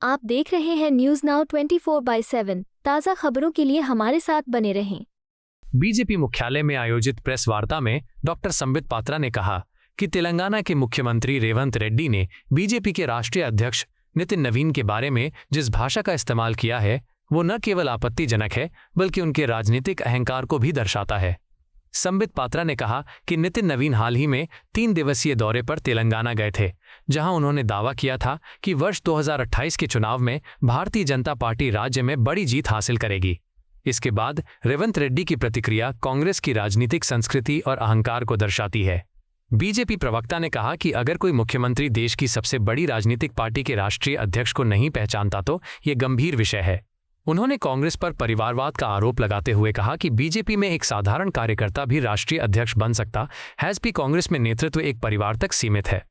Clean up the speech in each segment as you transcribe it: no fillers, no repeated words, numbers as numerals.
आप देख रहे हैं न्यूज नाउ 24/7। ताज़ा खबरों के लिए हमारे साथ बने रहें। बीजेपी मुख्यालय में आयोजित प्रेस वार्ता में डॉक्टर संबित पात्रा ने कहा कि तेलंगाना के मुख्यमंत्री रेवंत रेड्डी ने बीजेपी के राष्ट्रीय अध्यक्ष नितिन नवीन के बारे में जिस भाषा का इस्तेमाल किया है वो न केवल आपत्तिजनक है बल्कि उनके राजनीतिक अहंकार को भी दर्शाता है। संबित पात्रा ने कहा कि नितिन नवीन हाल ही में 3 दिवसीय दौरे पर तेलंगाना गए थे, जहां उन्होंने दावा किया था कि वर्ष 2028 के चुनाव में भारतीय जनता पार्टी राज्य में बड़ी जीत हासिल करेगी। इसके बाद रेवंत रेड्डी की प्रतिक्रिया कांग्रेस की राजनीतिक संस्कृति और अहंकार को दर्शाती है। बीजेपी प्रवक्ता ने कहा कि अगर कोई मुख्यमंत्री देश की सबसे बड़ी राजनीतिक पार्टी के राष्ट्रीय अध्यक्ष को नहीं पहचानता तो ये गंभीर विषय है। उन्होंने कांग्रेस पर परिवारवाद का आरोप लगाते हुए कहा कि बीजेपी में एक साधारण कार्यकर्ता भी राष्ट्रीय अध्यक्ष बन सकता है, भी कांग्रेस में नेतृत्व एक परिवार तक सीमित है।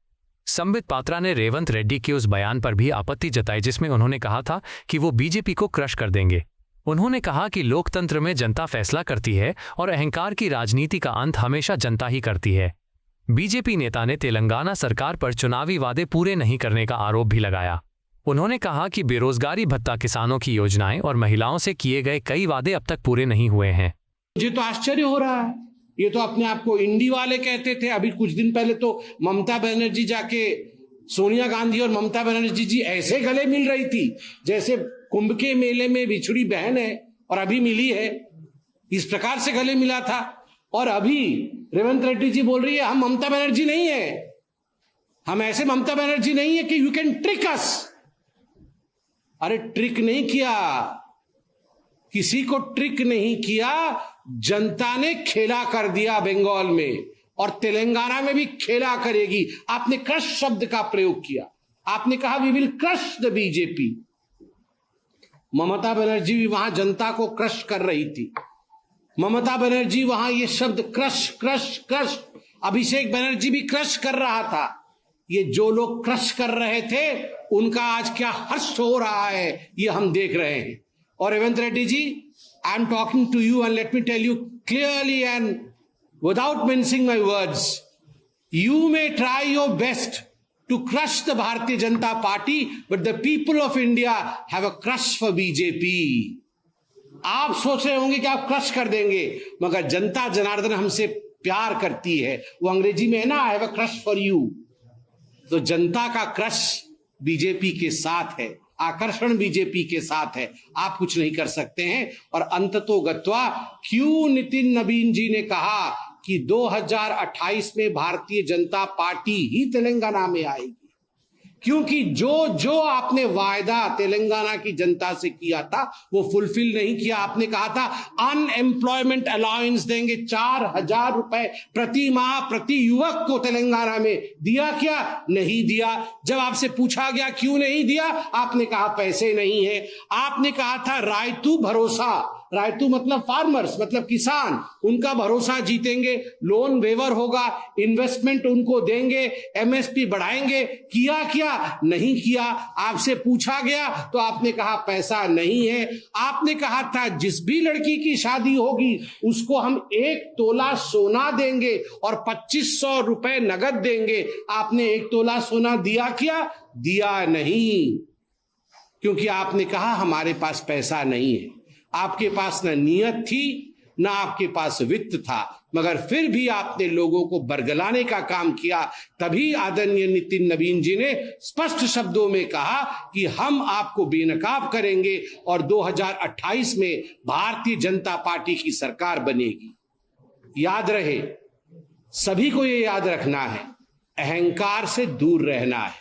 संबित पात्रा ने रेवंत रेड्डी के उस बयान पर भी आपत्ति जताई जिसमें उन्होंने कहा था कि वो बीजेपी को क्रश कर देंगे। उन्होंने कहा कि लोकतंत्र में जनता फैसला करती है और अहंकार की राजनीति का अंत हमेशा जनता ही करती है। बीजेपी नेता ने तेलंगाना सरकार पर चुनावी वादे पूरे नहीं करने का आरोप भी लगाया। उन्होंने कहा कि बेरोजगारी भत्ता, किसानों की योजनाएं और महिलाओं से किए गए कई वादे अब तक पूरे नहीं हुए हैं। मुझे तो आश्चर्य हो रहा है, ये तो अपने आप को इंडी वाले कहते थे। अभी कुछ दिन पहले तो ममता बनर्जी जाके सोनिया गांधी और ममता बनर्जी जी ऐसे गले मिल रही थी जैसे कुंभ के मेले में बिछड़ी बहन है और अभी मिली है, इस प्रकार से गले मिला था। और अभी रेवंत रेड्डी जी बोल रही है हम ममता बनर्जी नहीं है, हम ऐसे ममता बनर्जी नहीं है कि यू कैन ट्रिक अस। अरे ट्रिक नहीं किया, किसी को ट्रिक नहीं किया, जनता ने खेला कर दिया बंगाल में और तेलंगाना में भी खेला करेगी। आपने क्रश शब्द का प्रयोग किया, आपने कहा we will crush the BJP. Mamata Banerjee भी वहां जनता को क्रश कर रही थी। ममता बनर्जी वहां ये शब्द crush crush crush, Abhishek Banerjee भी क्रश कर रहा था। ये जो लोग क्रश कर रहे थे उनका आज क्या हर्ष हो रहा है ये हम देख रहे हैं। और Revanth Reddy ji, I am talking to you and let me tell you clearly and without mincing my words, you may try your best to crush the Bharatiya Janata Party, but the people of India have a crush for BJP. आप सोच रहे होंगे कि आप crush कर देंगे, मगर जनता जनार्दन हमसे प्यार करती है। वो अंग्रेजी में है ना, I have a crush for you। तो जनता का क्रश बीजेपी के साथ है, आकर्षण बीजेपी के साथ है, आप कुछ नहीं कर सकते हैं। और अंततोगत्वा क्यों नितिन नवीन जी ने कहा कि 2028 में भारतीय जनता पार्टी ही तेलंगाना में आएगी, क्योंकि जो आपने वायदा तेलंगाना की जनता से किया था वो फुलफिल नहीं किया। आपने कहा था अनएम्प्लॉयमेंट अलाउंस देंगे 4,000 रुपए प्रति माह प्रति युवक को तेलंगाना में, दिया क्या? नहीं दिया। जब आपसे पूछा गया क्यों नहीं दिया, आपने कहा पैसे नहीं है। आपने कहा था रायतू भरोसा, रायतू मतलब फार्मर्स, मतलब किसान, उनका भरोसा जीतेंगे, लोन वेवर होगा, इन्वेस्टमेंट उनको देंगे, एमएसपी बढ़ाएंगे। किया क्या? नहीं किया। आपसे पूछा गया तो आपने कहा पैसा नहीं है। आपने कहा था जिस भी लड़की की शादी होगी उसको हम 1 तोला सोना देंगे और 2500 रुपए नगद देंगे। आपने 1 तोला सोना दिया क्या? दिया नहीं, क्योंकि आपने कहा हमारे पास पैसा नहीं है। आपके पास न नियत थी न आपके पास वित्त था, मगर फिर भी आपने लोगों को बरगलाने का काम किया। तभी आदरणीय नितिन नवीन जी ने स्पष्ट शब्दों में कहा कि हम आपको बेनकाब करेंगे और 2028 में भारतीय जनता पार्टी की सरकार बनेगी। याद रहे, सभी को ये याद रखना है, अहंकार से दूर रहना है।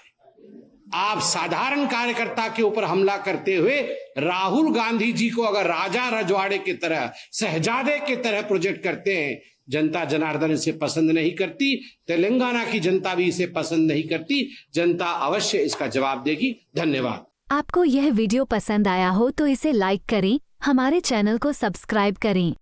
आप साधारण कार्यकर्ता के ऊपर हमला करते हुए राहुल गांधी जी को अगर राजा रजवाड़े की तरह, शहजादे की तरह प्रोजेक्ट करते हैं, जनता जनार्दन इसे पसंद नहीं करती, तेलंगाना की जनता भी इसे पसंद नहीं करती। जनता अवश्य इसका जवाब देगी। धन्यवाद। आपको यह वीडियो पसंद आया हो तो इसे लाइक करें, हमारे चैनल को सब्सक्राइब करें।